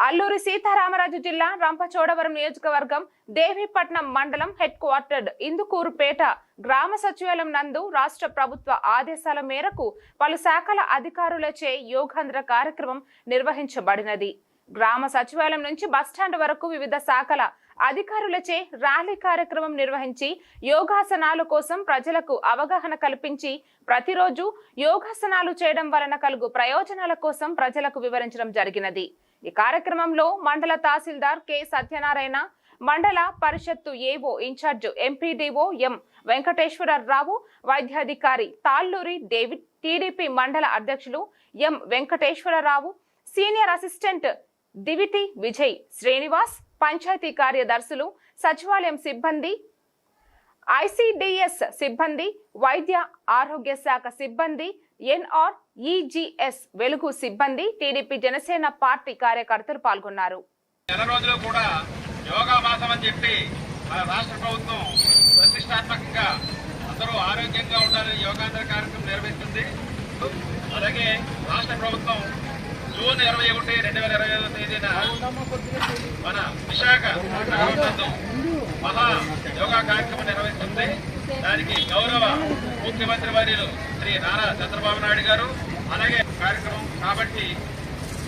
అల్లూరి సీతారామరాజు జిల్లా రంపచోడవరం నియోజకవర్గం దేవీపట్నం మండలం హెడ్ క్వార్టర్ ఇందుకూరుపేట గ్రామ సచివాలయం నందు రాష్ట్ర ప్రభుత్వ ఆదేశాల మేరకు పలు శాఖల అధికారులచే యోగాంధ్ర కార్యక్రమం నిర్వహించబడినది. గ్రామ సచివాలయం నుంచి బస్టాండ్ వరకు వివిధ శాఖల అధికారులచే ర్యాలీ కార్యక్రమం నిర్వహించి యోగాసనాల కోసం ప్రజలకు అవగాహన కల్పించి ప్రతిరోజు యోగాసనాలు చేయడం వలన కలుగు ప్రయోజనాల కోసం ప్రజలకు వివరించడం జరిగినది. ఈ కార్యక్రమంలో మండల తహసీల్దార్ కె సత్యనారాయణ, మండల పరిషత్తు ఏవో ఇన్ఛార్జ్ ఎంపీడీఓ ఎం వెంకటేశ్వరరావు, వైద్యాధికారి తాళ్ళూరి డేవిడ్, టీడీపీ మండల అధ్యక్షులు ఎం వెంకటేశ్వరరావు, సీనియర్ అసిస్టెంట్ దివిటి విజయ్ శ్రీనివాస్, పంచాయతీ కార్యదర్శులు, సచివాలయం సిబ్బంది, ఐసిడిఎస్ సిబ్బంది, వైద్య ఆరోగ్య శాఖ సిబ్బంది, ఎన్ఆర్ఈజీఎస్ వెలుగు సిబ్బంది, టీడీపీ జనసేన పార్టీ కార్యకర్తలు పాల్గొన్నారు. నెల రోజులు కూడా యోగా మాసం అని చెప్పి మన రాష్ట్ర ప్రభుత్వం ప్రతిష్టాత్మకంగా అందరూ ఆరోగ్యంగా ఉండాలని యోగాంధ్ర కార్యక్రమం నిర్వహిస్తుంది. అలాగే రాష్ట్ర ప్రభుత్వం జూన్ 21, 2025 తేదీన మన విశాఖ మహా యోగా కార్యక్రమం నిర్వహిస్తుంది. దానికి గౌరవ ముఖ్యమంత్రి వర్యులు శ్రీ నారా చంద్రబాబు నాయుడు గారు అలాగే కార్యక్రమం కాబట్టి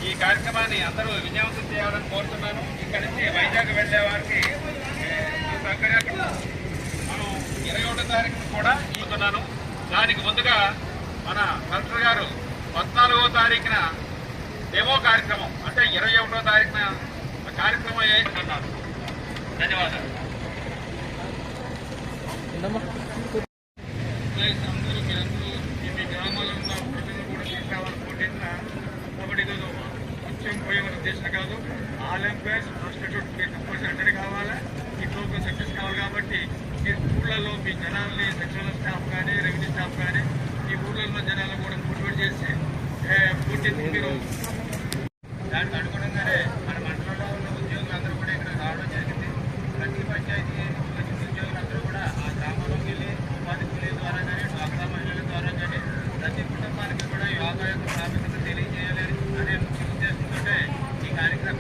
ఈ కార్యక్రమాన్ని అందరూ విజయవంతం చేయాలని కోరుతున్నాను. ఇక్కడి నుంచి వైజాగ్ వెళ్లే వారికి మనం 21వ తారీఖు కూడా చూస్తున్నాను. దానికి ముందుగా మన కలెక్టర్ గారు 14వ తారీఖున డెమో కార్యక్రమం అంటే 21వ తారీఖున కార్యక్రమం చేస్తున్నారు. ధన్యవాదాలు. అందరూ మీరందరూ మీ గ్రామాల్లో ఉన్న ప్రజలు కూడా తీసుకురావాలనుకుంటున్న కాబట్టి ఇది కొంచెం పోయే ఉద్దేశం కాదు. ఆల్ ఎంప్లాయీస్ కాన్స్టిట్యూట్ కంపల్సరీ కావాలి. ఈ ప్రోగ్రామ్ సక్సెస్ కావాలి కాబట్టి మీ స్కూళ్ళలో మీ జనాల్ని